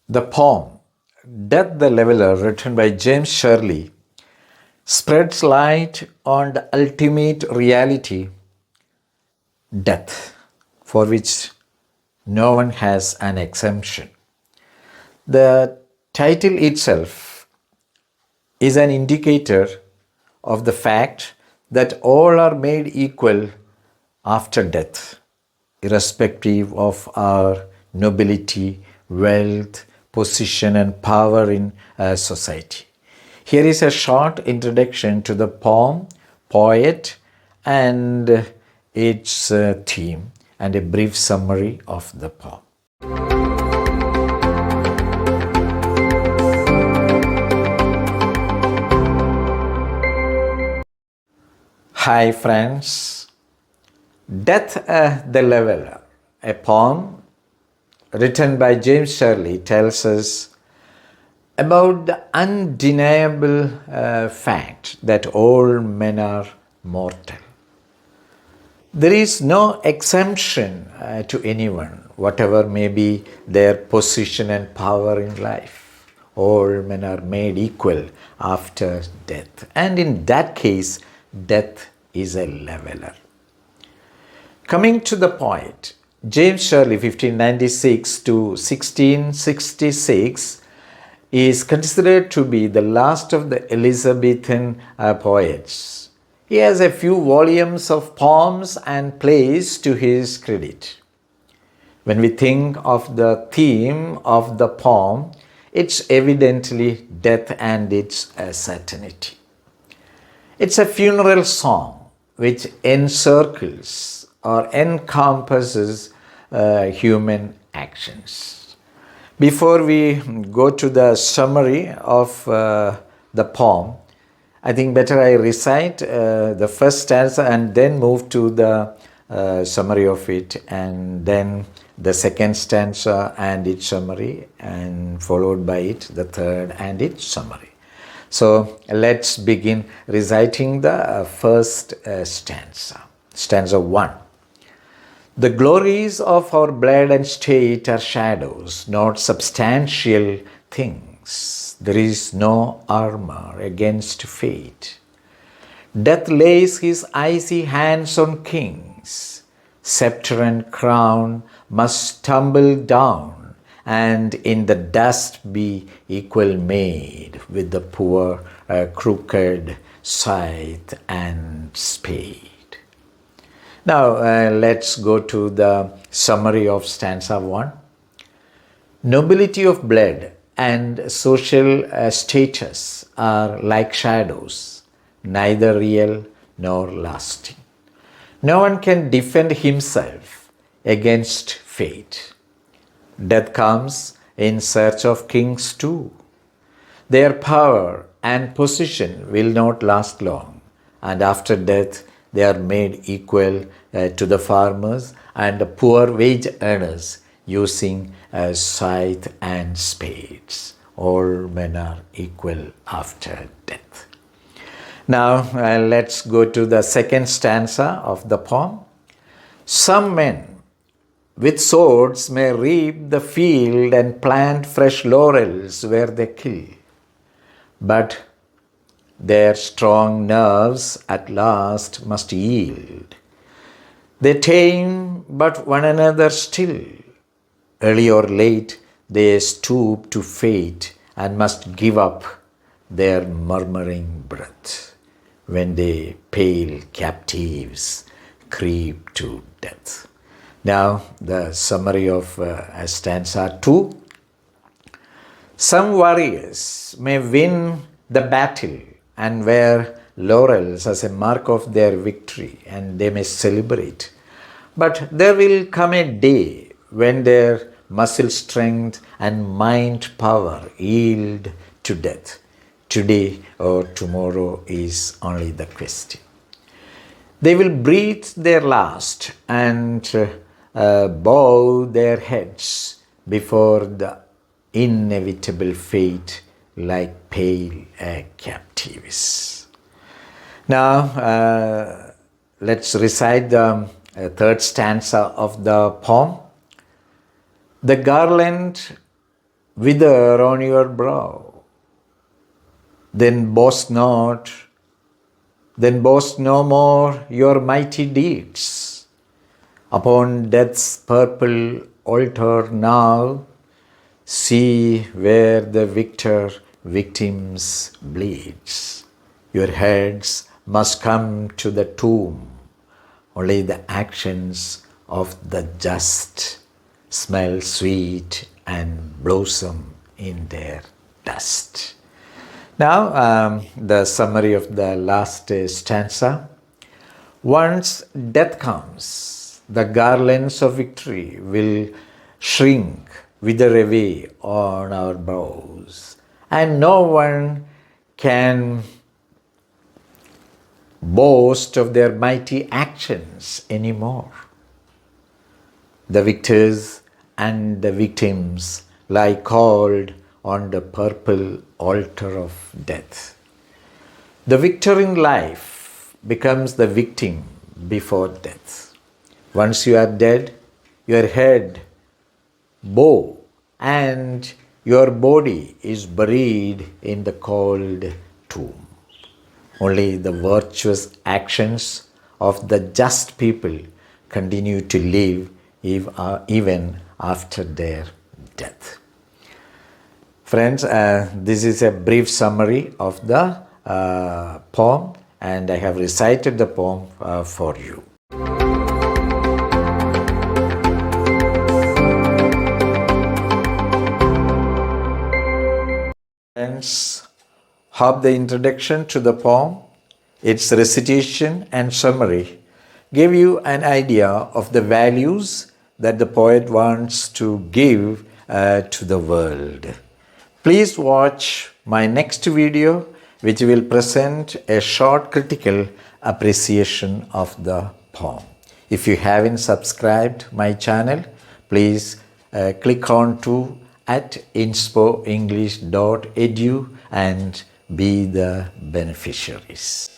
The poem Death the Leveler, written by James Shirley, spreads light on the ultimate reality, death, for which no one has an exemption. The title itself is an indicator of the fact that all are made equal after death, irrespective of our nobility, wealth, position, and power in society. Here is a short introduction to the poem, poet, and its theme, and a brief summary of the poem. Hi friends, Death the Leveler, a poem written by James Shirley, tells us about the undeniable fact that all men are mortal. There is no exemption to anyone, whatever may be their position and power in life. All men are made equal after death. And in that case, death is a leveler. Coming to the point, James Shirley, 1596 to 1666, is considered to be the last of the Elizabethan poets. He has a few volumes of poems and plays to his credit. When we think of the theme of the poem, it's evidently death and its certainty. It's a funeral song which encircles or encompasses human actions. Before we go to the summary of the poem, I think better I recite the first stanza and then move to the summary of it, and then the second stanza and its summary, and followed by it the third and its summary. So let's begin reciting the first stanza. Stanza 1. The glories of our blood and state are shadows, not substantial things. There is no armor against fate. Death lays his icy hands on kings. Scepter and crown must tumble down, and in the dust be equal made with the poor crooked scythe and spade. Now let's go to the summary of stanza 1. Nobility of blood and social status are like shadows, neither real nor lasting. No one can defend himself against fate. Death comes in search of kings too. Their power and position will not last long, and after death they are made equal to the farmers and the poor wage earners using scythe and spades. All men are equal after death. Now let's go to the second stanza of the poem. Some men with swords may reap the field and plant fresh laurels where they kill, but their strong nerves at last must yield. They tame but one another still. Early or late they stoop to fate and must give up their murmuring breath when they pale captives creep to death. Now the summary of stanza 2. Some warriors may win the battle and wear laurels as a mark of their victory, and they may celebrate. But there will come a day when their muscle strength and mind power yield to death. Today or tomorrow is only the question. They will breathe their last and bow their heads before the inevitable fate like pale captives. Now let's recite the third stanza of the poem. The garland wither on your brow. Then boast no more your mighty deeds. Upon death's purple altar now, see where the victims bleeds. Your heads must come to the tomb. Only the actions of the just smell sweet and blossom in their dust. Now, the summary of the last stanza. Once death comes, the garlands of victory will shrink, wither away on our brows, and no one can boast of their mighty actions anymore. The victors and the victims lie cold on the purple altar of death. The victor in life becomes the victim before death. Once you are dead, your head bow and your body is buried in the cold tomb. Only the virtuous actions of the just people continue to live even after their death. Friends, this is a brief summary of the poem, and I have recited the poem for you. Friends, hope the introduction to the poem, its recitation and summary gave you an idea of the values that the poet wants to give to the world. Please watch my next video, which will present a short critical appreciation of the poem. If you haven't subscribed my channel, please click on to @inspoenglish.edu and be the beneficiaries.